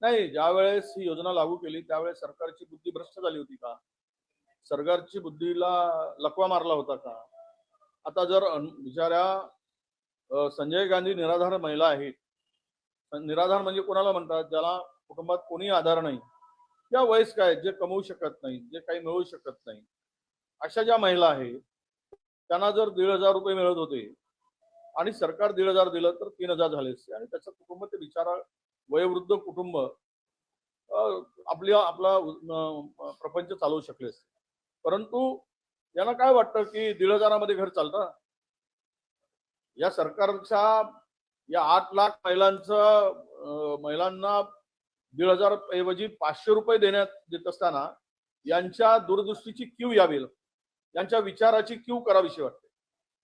नाही, ज्यावेळेस ही योजना लागू केली त्यावेळेस सरकारची बुद्धी भ्रष्ट झाली होती का? सरकारची बुद्धीला लकवा मारला होता का? आता जर बिचाऱ्या संजय गांधी निराधार महिला आहेत. निराधार म्हणजे कोणाला म्हणतात? ज्याला कुटुंबात कोणी आधार नाही, त्या वयस्क आहेत, जे कमवू शकत नाही, जे काही मिळवू शकत नाही, अशा ज्या महिला आहेत त्यांना जर 1,500 रुपये मिळत होते आणि सरकार 1,500 दिलं तर 3,000 झाले असते आणि त्याचं कुटुंब ते बिचारा वयोवृद्ध कुटुंब आपला प्रपंच चालवू शकले असते. परंतु यांना काय वाटतं की 1,500 घर चालतं? या सरकारच्या या 8 लाख महिलांना 1,500 ऐवजी 500 रुपये देत असताना यांच्या दूरदृष्टीची कीव यावी, यांच्या विचाराची कीव करावीशी वाटते.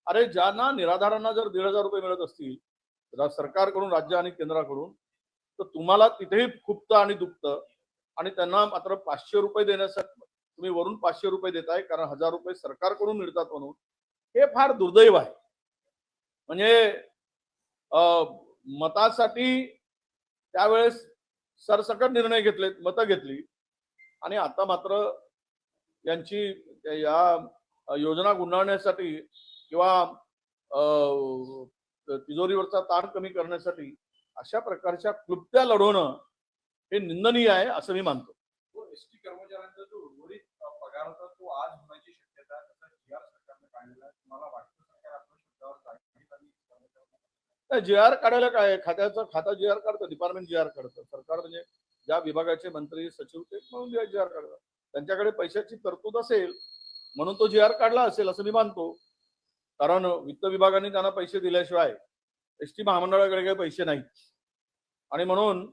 अरे, ज्यांना निराधारांना जर 1,500 रुपये मिळत असतील सरकारकडून, राज्य आणि केंद्राकडून, तर तुम्हाला तिथेही खुपतं आणि दुखतं आणि त्यांना मात्र 500 रुपये देण्यासाठी तुम्ही वरून 500 रुपये देताय कारण 1,000 रुपये सरकारकडून मिळतात म्हणून. हे फार दुर्दैव आहे. म्हणजे मतासाठी त्यावेळेस सरसकट निर्णय घेतलेत, मतं घेतली आणि आता मात्र यांची या योजना गुंडाळण्यासाठी किंवा तिजोरीवरचा ताण कमी करण्यासाठी अशा प्रकारच्या क्लुप्त्या लढवणं हे निंदनीय आहे असं मी मानतो. एसटी कर्मचाऱ्यांचा जो उर्वरित पगार होता तो आज होण्याची शक्यता जी आर सरकारने काढलेला आहे. तुम्हाला वाटतं सरकार आपल्या शब्दावर जी आर काढायला काय? खाता जी आर काढतं, डिपार्टमेंट जी आर काढतं. सरकार म्हणजे ज्या विभागाचे मंत्री सचिव ते म्हणून जी आर काढतात. त्यांच्याकडे पैशाची तरतूद असेल म्हणून तो जी आर काढला असेल असं मी मानतो. कारण वित्त विभागाने त्यांना पैसे दिल्याशिवाय एसटी महामंडळाकडे काही पैसे नाहीत आणि म्हणून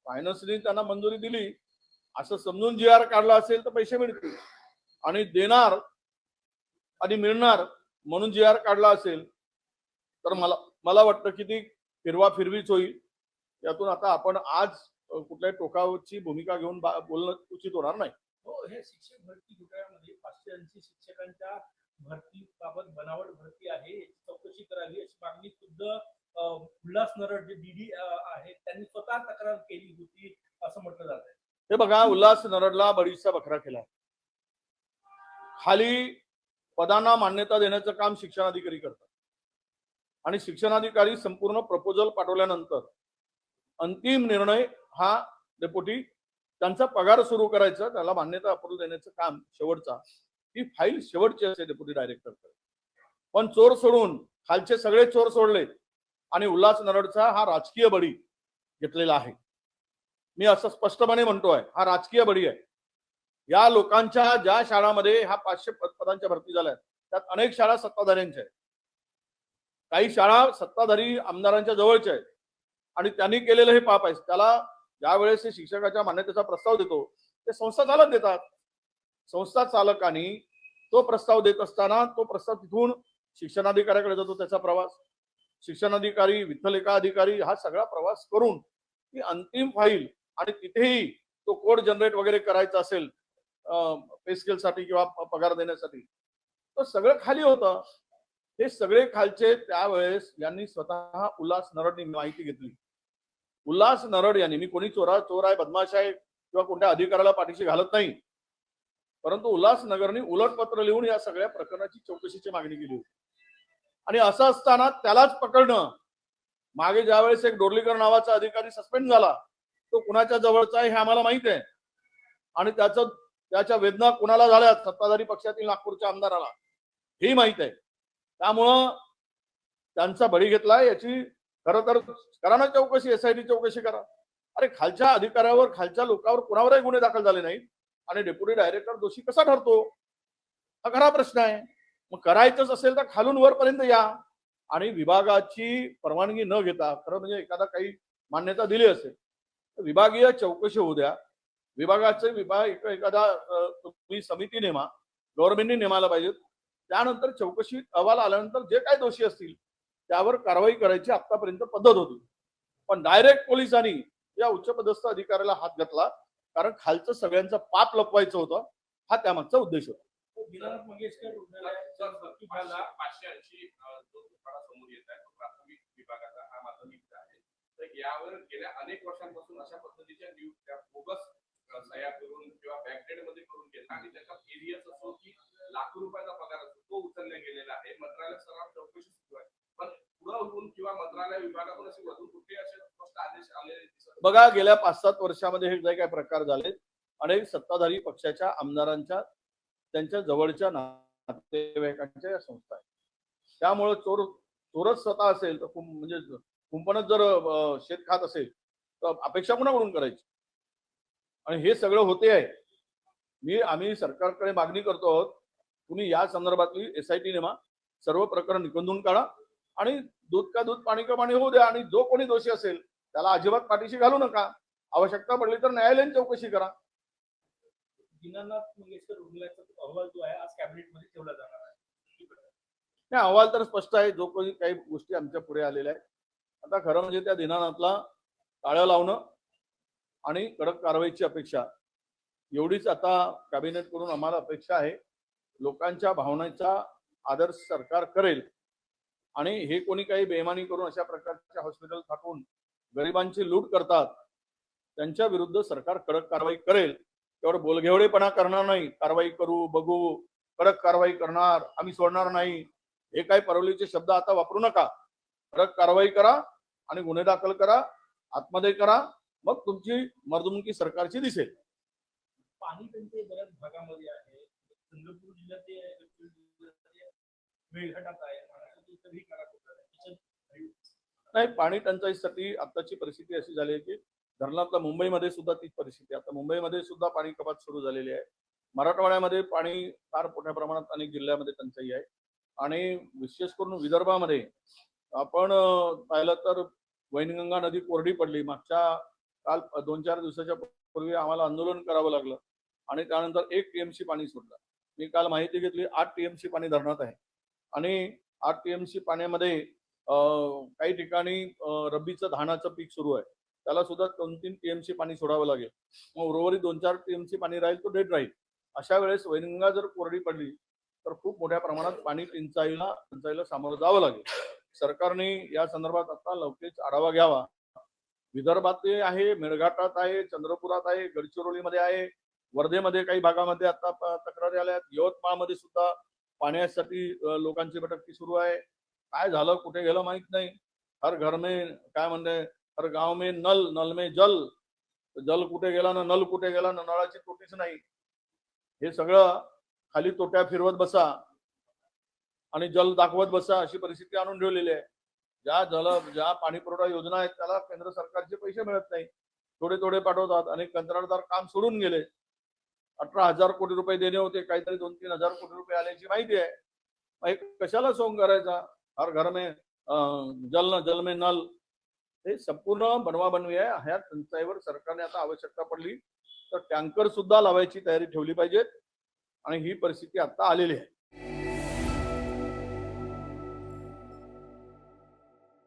फायनान्सने त्यांना मंजुरी दिली असं समजून जी आर काढला असेल तर पैसे मिळतील आणि देणार आणि मिळणार म्हणून जी आर काढला असेल तर मला वाटतं की ती फिरवीच होईल. यातून आता आपण आज कुठल्याही टोकाची भूमिका घेऊन बोलणं उचित होणार नाही. हो, हे शिक्षक भरती घोटाळ्यामध्ये 580 शिक्षकांच्या भरतीबाबत बनावट भरती आहे, चौकशी करावी अशी मागणी खुद्द उल्हास नरड जे डीडी आहेत त्यांनी स्वतः तक्रार केली होती असं म्हटलं जात आहे. हे बघा, उल्हास नरडला बळीचा बकरा केला. खाली पदांना मान्यता देण्याचं काम शिक्षणाधिकारी करतात आणि शिक्षणाधिकारी संपूर्ण प्रपोजल पाठवल्यानंतर अंतिम निर्णय हा डेप्युटी त्यांचा पगार सुरू करायचा, त्याला मान्यता अप्रूव्ह देण्याचं काम शेवटचा, ही फाईल शेवटची असते डेप्युटी डायरेक्टरकडे. पण चोर सोडून खालचे सगळे चोर सोडले आणि उल्हास नरडचा हा राजकीय बळी घेतलेला आहे. मी असं स्पष्टपणे म्हणतोय, हा राजकीय बळी आहे. या लोकांच्या ज्या शाळांमध्ये हा 500 पदांच्या भरती झाल्या त्यात अनेक शाळा सत्ताधाऱ्यांच्या आहेत, काही शाळा सत्ताधारी आमदारांच्या जवळच्या आहेत आणि त्यांनी केलेलं हे पाप आहे. त्याला ज्यावेळेस शिक्षकाच्या मान्यतेचा प्रस्ताव देतो ते संस्था चालक देतात. संस्था चालकांनी तो प्रस्ताव देत असताना तो प्रस्ताव तिथून शिक्षणाधिकाऱ्याकडे जातो, त्याचा प्रवास शिक्षणाधिकारी, वित्तलेखा अधिकारी हा सगळा प्रवास करून ती अंतिम फाईल आणि तिथेही तो कोड जनरेट वगैरे करायचा असेल पे स्केलसाठी किंवा पगार देण्यासाठी तर सगळं खाली होतं. हे सगळे खालचे त्यावेळेस यांनी स्वतः उल्हास नरडनी माहिती घेतली. उल्हास नरड यांनी, मी कोणी चोर आहे, बदमाश आहे किंवा कोणत्या अधिकाऱ्याला पाठीशी घालत नाही, परंतु उल्हास नगरनी उलट पत्र लिहून या सगळ्या प्रकरणाची चौकशीची मागणी केली होती. आणि असं असताना त्यालाच पकडणं, मागे ज्यावेळेस एक डोर्लीकर नावाचा अधिकारी सस्पेंड झाला तो कुणाच्या जवळचा आहे हे आम्हाला माहित आहे आणि त्याच्या वेदना कुणाला झाल्या, सत्ताधारी पक्षातील नागपूरच्या आमदाराला ही माहित आहे. त्यामुळं त्यांचा बळी घेतला याची खरं तर करा ना चौकशी, एसआयटी चौकशी करा. अरे, खालच्या अधिकाऱ्यावर, खालच्या लोकांवर कुणावरही गुन्हे दाखल झाले नाहीत आणि डेप्युटी डायरेक्टर दोषी कसा ठरतो हा खरा प्रश्न आहे. मग करायचंच असेल तर खालून वरपर्यंत या आणि विभागाची परवानगी न घेता, खरं म्हणजे एखादा काही मान्यता दिली असेल तर विभागीय चौकशी होऊ द्या. विभागाचे एखादा तुम्ही समिती नेमा, गव्हर्नमेंटने नेमायला पाहिजे. त्यानंतर चौकशी अहवाल आल्यानंतर जे काही दोषी असतील त्यावर कारवाई करायची आतापर्यंत पद्धत होती. पण डायरेक्ट पोलिसांनी या उच्चपदस्थ अधिकाऱ्याला हात घातला कारण खालचं सगळ्यांचं पाप लपवायचं होतं, हा त्यामागचा उद्देश होता. दीनानाथ मंगेशकर रुग्णालयाचा भरती झाला 580 जो समोर येत आहे तो प्राथमिक विभागाचा हा माध्यमिकचा आहे. तर यावर गेल्या अनेक वर्षांपासून अशा पद्धतीच्या नियुक्त्या बोगस सह्या करून किंवा बॅकडेट मध्ये करून घेतल्या आणि त्याचा एरियाच असो की लाखो रुपयाचा पगार असतो तो उचलला गेलेला आहे. मंत्रालय स्तरावर चौकशी सुरू आहे, पण पुढे होऊन किंवा मंत्रालय विभागातून असे वधून कुठे असे स्पष्ट आदेश आलेले दिसत नाही. बघा, गेल्या 5-7 वर्षामध्ये हे जे काही प्रकार झाले, अनेक सत्ताधारी पक्षाच्या आमदारांच्या त्यांच्या जवळच्या नातेवाईकांच्या या संस्था आहेत. त्यामुळे चोरच स्वतः असेल तर म्हणजे कुंपणच जर शेत खात असेल तर अपेक्षा कुणाकडून करायची. आणि हे सगळं होते आहे. आम्ही सरकारकडे मागणी करतो आहोत, तुम्ही या संदर्भातली SIT नेमा, सर्व प्रकरण निकोंदून काढा आणि दूध का दूध पाणी का पाणी होऊ द्या. आणि जो कोणी दोषी असेल त्याला अजिबात पाठीशी घालू नका. आवश्यकता पडली तर न्यायालयीन चौकशी करा. दीनानाथ मंगेशकर रुग्णालयाचा अहवाल जो आहे आज कॅबिनेटमध्ये ठेवला जाणार आहे. नाही, अहवाल तर स्पष्ट आहे. जो कोणी काही गोष्टी आमच्या पुढे आलेल्या आहेत, आता खरं म्हणजे त्या दीनानाथला टाळं लावणं आणि कडक कारवाईची अपेक्षा एवढीच आता कॅबिनेट कडून आम्हाला अपेक्षा आहे. लोकांच्या भावनेचा आदर सरकार करेल आणि हे कोणी काही बेईमानी करून अशा प्रकारच्या हॉस्पिटल थाटून गरिबांची लूट करतात त्यांच्या विरुद्ध सरकार कडक कारवाई करेल. त्यावर बोलघेवडेपणा करणार नाही. कारवाई करू, बघू, कडक कारवाई करणार, आम्ही सोडणार नाही, हे काही परवलीचे शब्द आता वापरू नका. कडक कारवाई करा आणि गुन्हे दाखल करा, आतमध्ये करा, मग तुमची मर्दुमकी सरकारची दिसेल. पाणी टंचाई बऱ्याच भागामध्ये आहे. चंद्रपूर जिल्ह्यात मेळघाटात आहे, महाराष्ट्रातील इतरही कानाकोपऱ्यात आहे. नाही, पाणी टंचाईसाठी आताची परिस्थिती अशी झाली आहे की धरणातल्या मुंबईमध्ये सुद्धा तीच परिस्थिती. आता मुंबईमध्ये सुद्धा पाणी कपात सुरू झालेली आहे. मराठवाड्यामध्ये पाणी फार मोठ्या प्रमाणात अनेक जिल्ह्यामध्ये टंचाई आहे. आणि विशेष करून विदर्भामध्ये आपण पाहिलं तर वैनगंगा नदी कोरडी पडली. काल 2-4 दिवसाच्या पूर्वी आम्हाला आंदोलन करावं लागलं आणि त्यानंतर 1 TMC पाणी सोडलं. मी काल माहिती घेतली 8 TMC पाणी धरणात आहे आणि 8 TMC पाण्यामध्ये काही ठिकाणी रब्बीचं धानाचं पीक सुरू आहे, त्याला सुद्धा 2-3 TMC पाणी सोडावं लागेल. मग उर्वरित 2-4 TMC पाणी राहील तो डेड राहील. अशा वेळेस वैनगंगा जर कोरडी पडली तर खूप मोठ्या प्रमाणात पाणी टंचाईला सामोरं जावं लागेल. सरकारने या संदर्भात आता लवकरच आढावा घ्यावा. विदर्भात आहे, मेळघाटात आहे, चंद्रपुरात आहे, गडचिरोलीमध्ये आहे, वर्धेमध्ये काही भागामध्ये आता तक्रारी आल्या आहेत. यवतमाळमध्ये सुद्धा पाण्यासाठी लोकांची भटकती सुरू आहे. काय झालं, कुठे गेलं माहित नाही. हर घर में काय म्हणते, हर गाव में नल, नल में जल. जल कुठे गेला ना नल कुठे गेला ना नळाची तोटीच नाही. हे सगळं खाली तोट्या फिरवत बसा आणि जल दाखवत बसा अशी परिस्थिती आणून ठेवलेली आहे. ज्या पाणी पुरवठा योजना आहेत त्याला केंद्र सरकारचे पैसे मिळत नाही, थोडे पाठवतात. अनेक कंत्राटदार काम सोडून गेले. 18,000 कोटी रुपये देणे होते, काहीतरी 2-3 हजार कोटी रुपये आल्याची माहिती आहे. मग कशाला सोंग करायचा. हर घर में जल में नल, हे संपूर्ण बनवाबनवी आहे. ह्या टंचाईवर सरकारने आता आवश्यकता पडली तर टँकर सुद्धा लावायची तयारी ठेवली पाहिजे आणि ही परिस्थिती आता आलेली आहे.